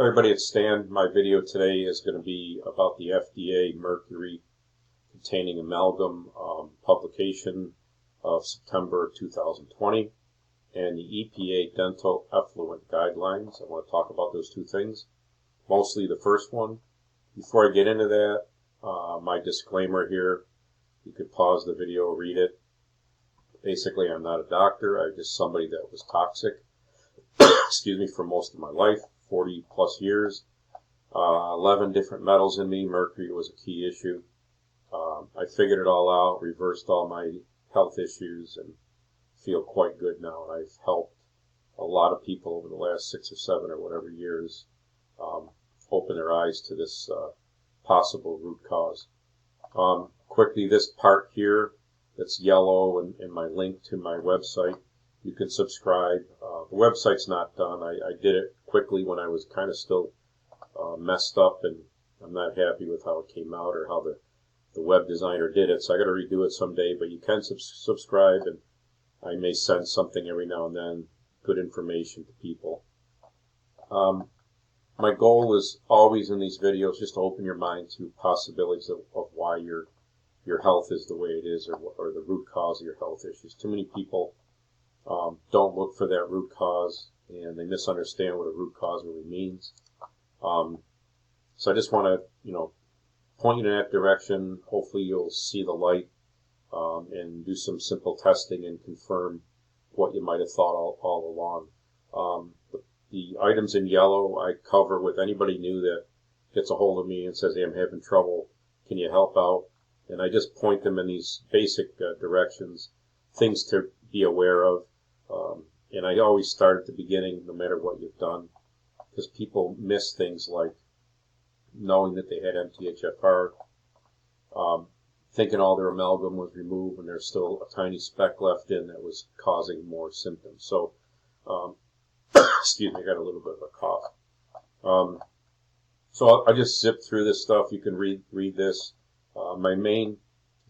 Everybody at Stand, my video today is going to be about the FDA Mercury containing amalgam publication of September 2020 and the EPA Dental Effluent Guidelines. I want to talk about those two things, mostly the first one. Before I get into that, my disclaimer here, you could pause the video, read it. Basically, I'm not a doctor. I'm just somebody that was toxic, excuse me, for most of my life. 40 plus years, 11 different metals in me. Mercury was a key issue. I figured it all out, reversed all my health issues, and feel quite good now. And I've helped a lot of people over the last 6 or 7 or whatever years open their eyes to this possible root cause. Quickly, this part here that's yellow and my link to my website, you can subscribe. The website's not done. I did it quickly when I was kind of still messed up, and I'm not happy with how it came out or how the web designer did it. So I got to redo it someday, but you can subscribe, and I may send something every now and then, good information to people. My goal is always in these videos just to open your mind to possibilities of why your health is the way it is, or the root cause of your health issues. Too many people don't look for that root cause, and they misunderstand what a root cause really means. So I just want to, point you in that direction. Hopefully you'll see the light and do some simple testing and confirm what you might have thought all along. The items in yellow I cover with anybody new that gets a hold of me and says, hey, I'm having trouble. Can you help out? And I just point them in these basic directions, things to be aware of. And I always start at the beginning, no matter what you've done, because people miss things like knowing that they had MTHFR, thinking all their amalgam was removed and there's still a tiny speck left in that was causing more symptoms. So, excuse me, I got a little bit of a cough. So I'll just zip through this stuff. You can read this. My main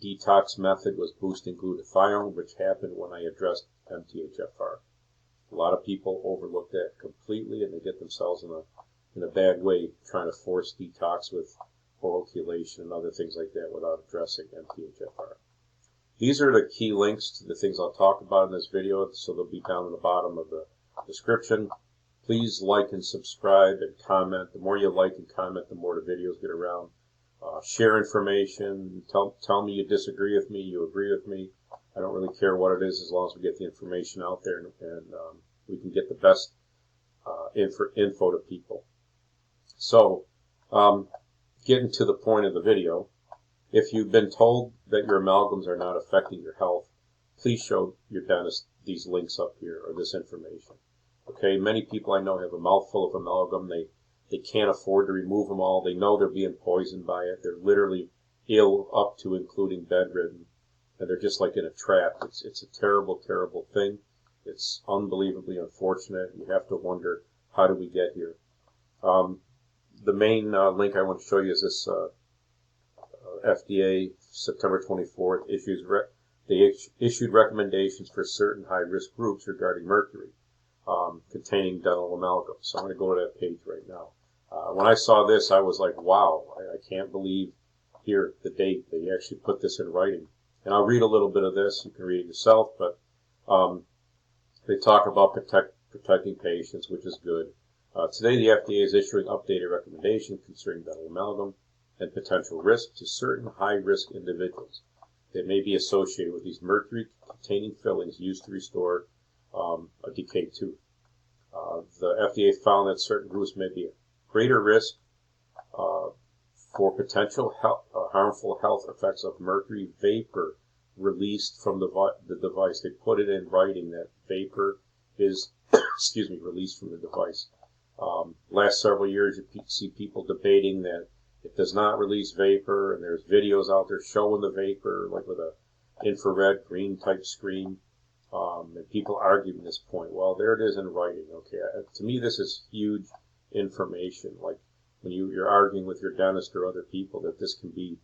detox method was boosting glutathione, which happened when I addressed MTHFR. A lot of people overlook that completely, and they get themselves in a bad way trying to force detox with oral chelation and other things like that without addressing MTHFR. These are the key links to the things I'll talk about in this video, so they'll be down in the bottom of the description. Please like and subscribe and comment. The more you like and comment, the more the videos get around. Share information. Tell me you disagree with me, you agree with me. I don't really care what it is, as long as we get the information out there and we can get the best info to people. So, getting to the point of the video, if you've been told that your amalgams are not affecting your health, please show your dentist these links up here or this information. Okay, many people I know have a mouthful of amalgam. They can't afford to remove them all. They know they're being poisoned by it. They're literally ill up to including bedridden. And they're just like in a trap. It's a terrible, terrible thing. It's unbelievably unfortunate. You have to wonder, how do we get here? The main link I want to show you is this FDA September 24th they issued recommendations for certain high-risk groups regarding mercury containing dental amalgams. So I'm going to go to that page right now. When I saw this, I was like, wow, I can't believe here the date. They actually put this in writing. And I'll read a little bit of this. You can read it yourself, but they talk about protecting patients, which is good. Today, the FDA is issuing updated recommendations concerning dental amalgam and potential risk to certain high-risk individuals that may be associated with these mercury-containing fillings used to restore a decayed tooth. The FDA found that certain groups may be at greater risk for potential harmful health effects of mercury vapor released from the device. They put it in writing that vapor is, excuse me, released from the device. Last several years, you see people debating that it does not release vapor, and there's videos out there showing the vapor, like with a infrared green type screen, and people arguing this point. Well, there it is in writing. Okay, to me, this is huge information. Like when you're arguing with your dentist or other people that this can be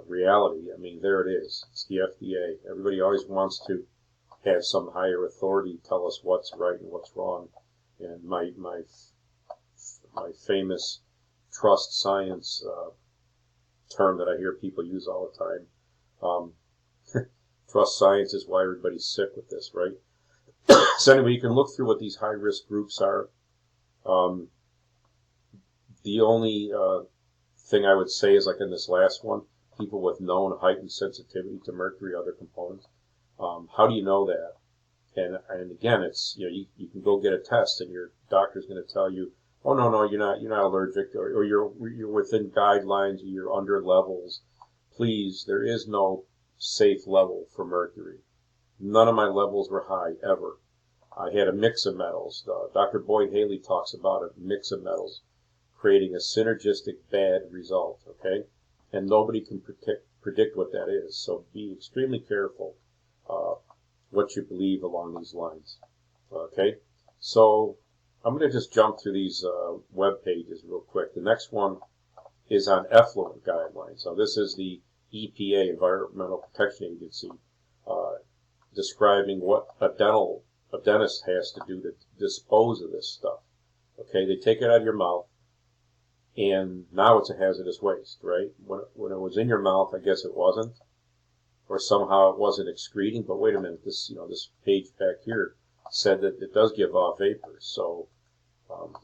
reality. I mean, there it is. It's the FDA. Everybody always wants to have some higher authority tell us what's right and what's wrong. And my my famous trust science term that I hear people use all the time. Trust science is why everybody's sick with this, right? So anyway, you can look through what these high-risk groups are. The only thing I would say is, like in this last one, people with known heightened sensitivity to mercury, other components. How do you know that? And again, it's, you can go get a test, and your doctor's going to tell you, oh no, you're not allergic, or you're within guidelines, or you're under levels. Please, there is no safe level for mercury. None of my levels were high ever. I had a mix of metals. Dr. Boyd Haley talks about a mix of metals creating a synergistic bad result, okay? And nobody can predict what that is. So be extremely careful what you believe along these lines, okay? So I'm going to just jump through these web pages real quick. The next one is on effluent guidelines. Now, this is the EPA, Environmental Protection Agency, describing what a dentist has to do to dispose of this stuff. Okay, they take it out of your mouth, and now it's a hazardous waste, right? When it was in your mouth, I guess it wasn't, or somehow it wasn't excreting. But wait a minute, this page back here said that it does give off vapors. So,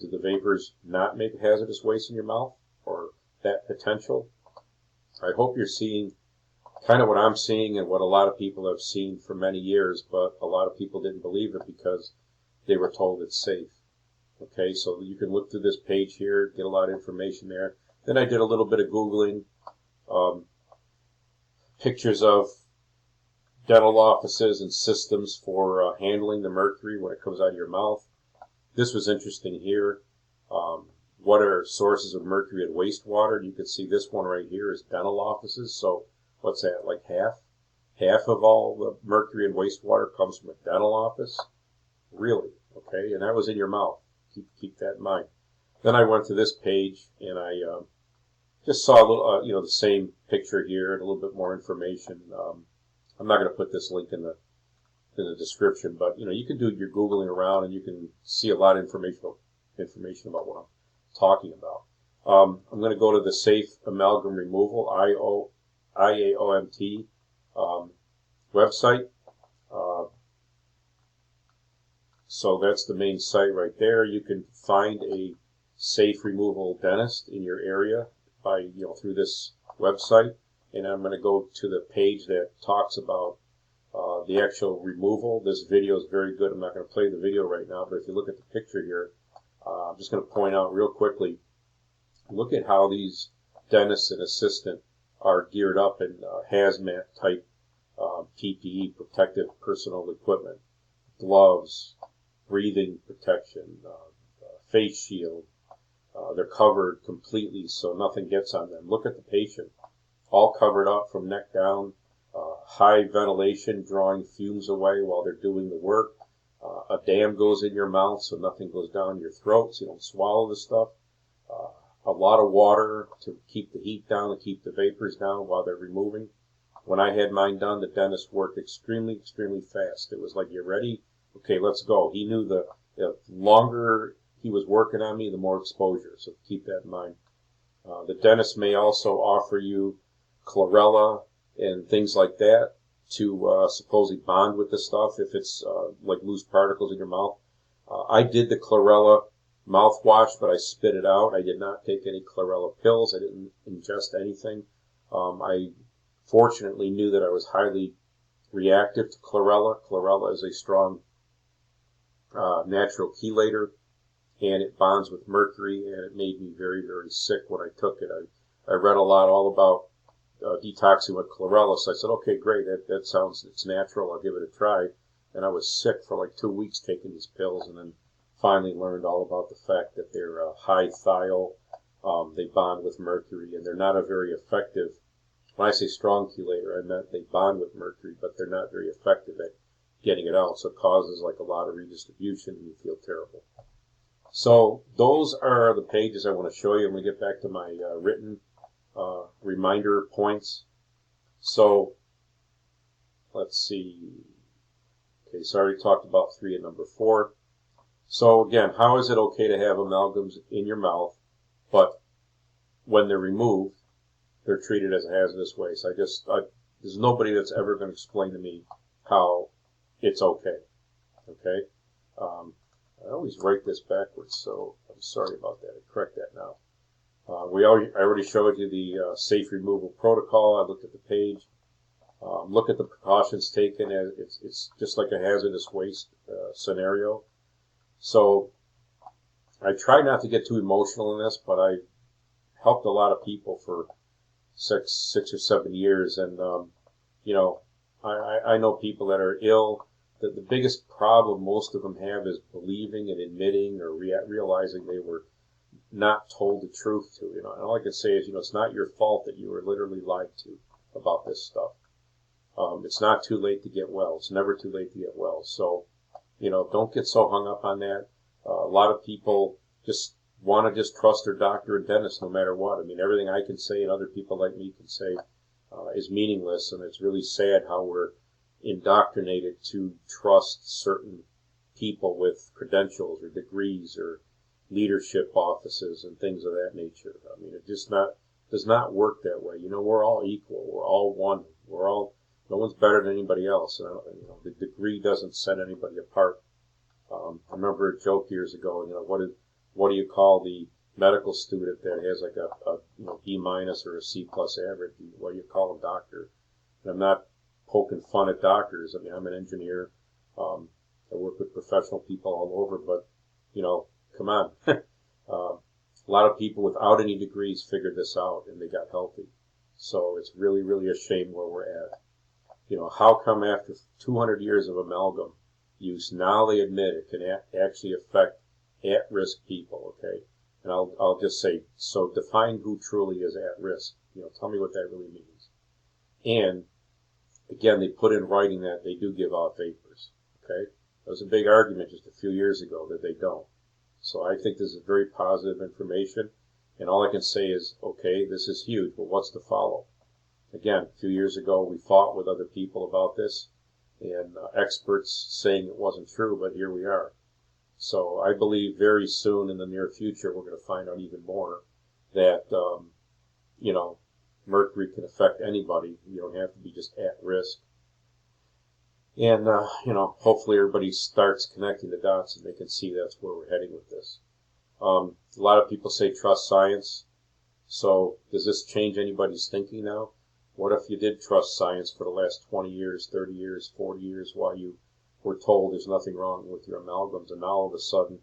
do the vapors not make hazardous waste in your mouth, or that potential? I hope you're seeing kind of what I'm seeing and what a lot of people have seen for many years, but a lot of people didn't believe it because they were told it's safe. Okay, so you can look through this page here, get a lot of information there. Then I did a little bit of Googling, pictures of dental offices and systems for handling the mercury when it comes out of your mouth. This was interesting here. What are sources of mercury in wastewater? You can see this one right here is dental offices. So what's that, like half? Half of all the mercury in wastewater comes from a dental office? Really? Okay, and that was in your mouth. Keep that in mind. Then I went to this page, and I just saw a little, the same picture here and a little bit more information. I'm not going to put this link in the description, but you can do your Googling around, and you can see a lot of information about what I'm talking about. I'm going to go to the Safe Amalgam Removal, IAOMT website. So that's the main site right there. You can find a safe removal dentist in your area by through this website. And I'm going to go to the page that talks about the actual removal. This video is very good. I'm not going to play the video right now, but if you look at the picture here, I'm just going to point out real quickly, look at how these dentists and assistant are geared up in hazmat type PPE, protective personal equipment, gloves, breathing protection, face shield. They're covered completely so nothing gets on them. Look at the patient, all covered up from neck down, high ventilation drawing fumes away while they're doing the work. A dam goes in your mouth so nothing goes down your throat so you don't swallow the stuff. A lot of water to keep the heat down, to keep the vapors down while they're removing. When I had mine done, the dentist worked extremely, extremely fast. It was like, you ready? Okay, let's go. He knew the longer he was working on me, the more exposure. So keep that in mind. The dentist may also offer you chlorella and things like that to supposedly bond with the stuff if it's like loose particles in your mouth. I did the chlorella mouthwash, but I spit it out. I did not take any chlorella pills. I didn't ingest anything. I fortunately knew that I was highly reactive to chlorella. Chlorella is a strong natural chelator, and it bonds with mercury, and it made me very, very sick when I took it. I read a lot all about detoxing with chlorella, so I said, okay, great, that sounds, it's natural, I'll give it a try. And I was sick for like 2 weeks taking these pills, and then finally learned all about the fact that they're high thiol, they bond with mercury, and they're not a very effective, when I say strong chelator, I meant they bond with mercury, but they're not very effective at getting it out, so it causes like a lot of redistribution, and you feel terrible. So those are the pages I want to show you. I'm going to get back to my written reminder points. So let's see. Okay, so I already talked about 3 and number 4. So again, how is it okay to have amalgams in your mouth, but when they're removed, they're treated as a hazardous waste? There's nobody that's ever going to explain to me how it's okay. Okay. I always write this backwards, so I'm sorry about that. I correct that now. I already showed you the safe removal protocol. I looked at the page. Look at the precautions taken. It's just like a hazardous waste scenario. So I try not to get too emotional in this, but I helped a lot of people for six or 7 years, and I know people that are ill. The biggest problem most of them have is believing and admitting or realizing they were not told the truth to. And all I can say is, it's not your fault that you were literally lied to about this stuff. It's not too late to get well. It's never too late to get well. So, don't get so hung up on that. A lot of people just want to just trust their doctor or dentist no matter what. I mean, everything I can say and other people like me can say is meaningless, and it's really sad how we're indoctrinated to trust certain people with credentials or degrees or leadership offices and things of that nature. I mean, it just does not work that way. We're all equal. We're all one. No one's better than anybody else. The degree doesn't set anybody apart. I remember a joke years ago. What do you call the medical student that has like a B minus or a C plus average? What do you call a doctor? And I'm not poking fun at doctors. I mean, I'm an engineer. I work with professional people all over, but come on. A lot of people without any degrees figured this out and they got healthy. So it's really, really a shame where we're at. How come after 200 years of amalgam use, now they admit it can actually affect at-risk people, okay? And I'll just say, so define who truly is at risk. Tell me what that really means. And again, they put in writing that they do give out vapors, okay? That was a big argument just a few years ago that they don't. So I think this is very positive information. And all I can say is, okay, this is huge, but what's to follow? Again, a few years ago, we fought with other people about this, and experts saying it wasn't true, but here we are. So I believe very soon in the near future, we're going to find out even more that, mercury can affect anybody. You don't have to be just at risk. And, hopefully everybody starts connecting the dots and they can see that's where we're heading with this. A lot of people say trust science. So does this change anybody's thinking now? What if you did trust science for the last 20 years, 30 years, 40 years while you were told there's nothing wrong with your amalgams, and now all of a sudden,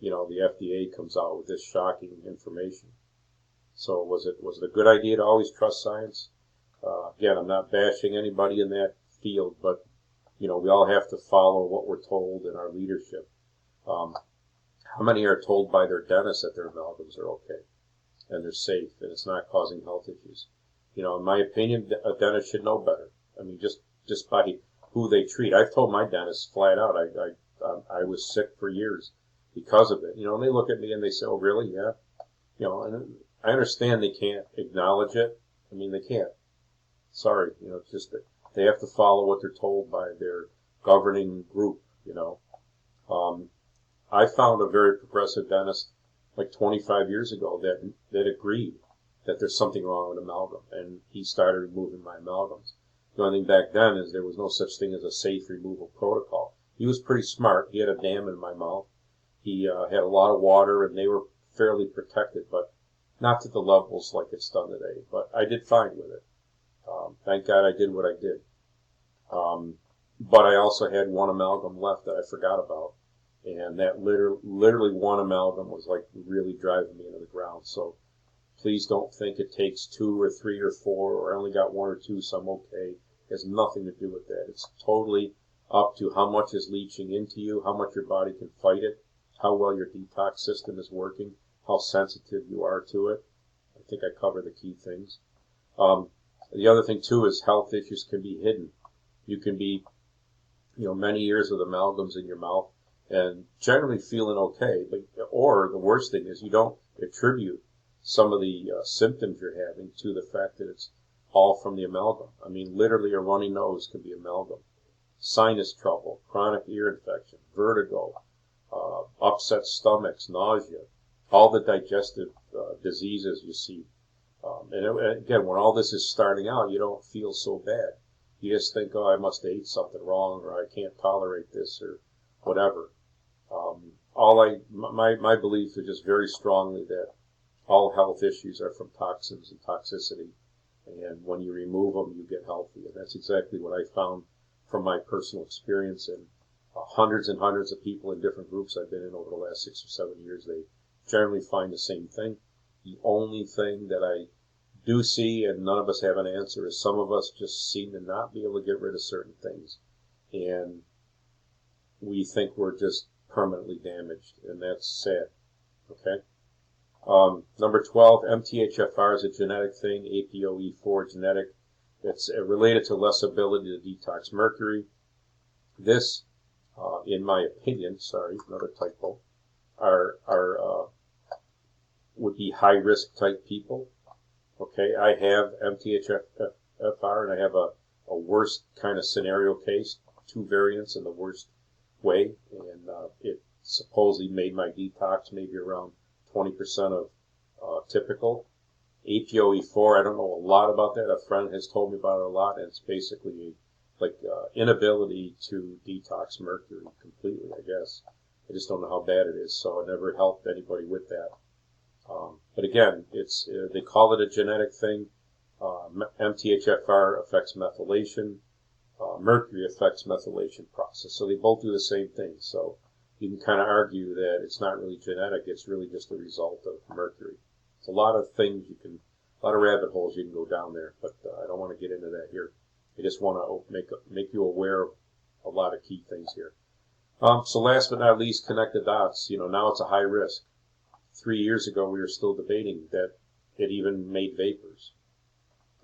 the FDA comes out with this shocking information? So was it a good idea to always trust science? Again, I'm not bashing anybody in that field, but we all have to follow what we're told in our leadership. How many are told by their dentist that their amalgams are okay and they're safe and it's not causing health issues? In my opinion, a dentist should know better. I mean, just by who they treat. I've told my dentist flat out, I was sick for years because of it. And they look at me and they say, "Oh, really? Yeah." And I understand they can't acknowledge it. I mean, they can't. Sorry, it's just that they have to follow what they're told by their governing group. I found a very progressive dentist like 25 years ago that agreed that there's something wrong with amalgam, and he started removing my amalgams. The only thing back then is there was no such thing as a safe removal protocol. He was pretty smart. He had a dam in my mouth. He had a lot of water, and they were fairly protected, but not to the levels like it's done today. But I did fine with it. Thank God I did what I did. But I also had one amalgam left that I forgot about, and that literally one amalgam was like really driving me into the ground. So please don't think it takes 2 or 3 or 4, or I only got 1 or 2, so I'm okay. It has nothing to do with that. It's totally up to how much is leaching into you, how much your body can fight it, how well your detox system is working, how sensitive you are to it. I think I covered the key things. The other thing, too, is health issues can be hidden. You can be, many years with amalgams in your mouth and generally feeling okay, or the worst thing is you don't attribute some of the symptoms you're having to the fact that it's all from the amalgam. I mean, literally a runny nose could be amalgam. Sinus trouble, chronic ear infection, vertigo, upset stomachs, nausea, all the digestive diseases you see. And again, when all this is starting out, you don't feel so bad. You just think, oh, I must have ate something wrong, or I can't tolerate this, or whatever. My belief is just very strongly that all health issues are from toxins and toxicity, and when you remove them, you get healthy. And that's exactly what I found from my personal experience. And hundreds and hundreds of people in different groups I've been in over the last 6 or 7 years, they generally find the same thing. The only thing that I do see, and none of us have an answer, is some of us just seem to not be able to get rid of certain things. And we think we're just permanently damaged, and that's sad. Okay? Number 12, MTHFR is a genetic thing, APOE4 genetic. It's related to less ability to detox mercury. This, in my opinion, sorry, another typo, would be high-risk type people. Okay, I have MTHFR, and I have a worst kind of scenario case, 2 variants in the worst way, and it supposedly made my detox maybe around 20% of typical. APOE4, I don't know a lot about that. A friend has told me about it a lot, and it's basically like inability to detox mercury completely, I guess. I just don't know how bad it is, so I never helped anybody with that. But again, it's they call it a genetic thing. MTHFR affects methylation. Mercury affects methylation process. So they both do the same thing. So you can kind of argue that it's not really genetic. It's really just a result of mercury. It's a lot of things a lot of rabbit holes you can go down there. But I don't want to get into that here. I just want to make you aware of a lot of key things here. So last but not least, connect the dots. Now it's a high risk. 3 years ago, we were still debating that it even made vapors.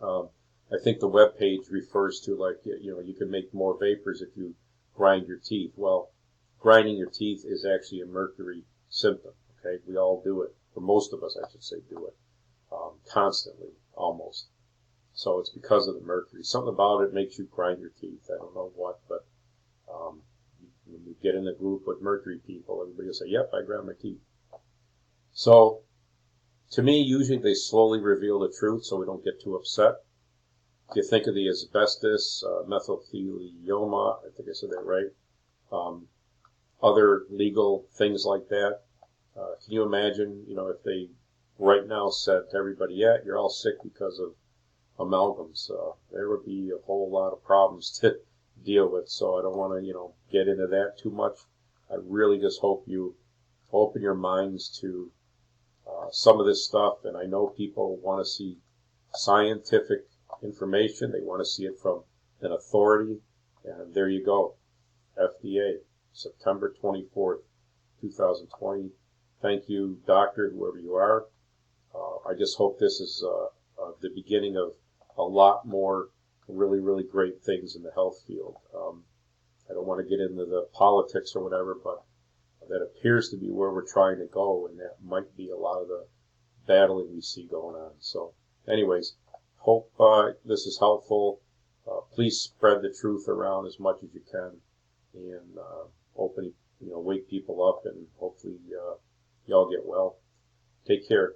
I think the web page refers to you can make more vapors if you grind your teeth. Well, grinding your teeth is actually a mercury symptom. Okay, we all do it, or most of us, I should say, do it constantly, almost. So it's because of the mercury. Something about it makes you grind your teeth. I don't know what, but when you get in a group with mercury people, everybody will say, "Yep, I grind my teeth." So, to me, usually they slowly reveal the truth so we don't get too upset. If you think of the asbestos, mesothelioma, I think I said that right, other legal things like that, can you imagine, if they right now said to everybody, yeah, you're all sick because of amalgams, there would be a whole lot of problems to deal with. So I don't want to, get into that too much. I really just hope you open your minds to some of this stuff, and I know people want to see scientific information. They want to see it from an authority, and there you go. FDA, September 24th, 2020. Thank you, doctor, whoever you are. I just hope this is the beginning of a lot more really, really great things in the health field. I don't want to get into the politics or whatever, but that appears to be where we're trying to go, and that might be a lot of the battling we see going on. So, anyways, hope this is helpful. Please spread the truth around as much as you can, and wake people up, and hopefully y'all get well. Take care.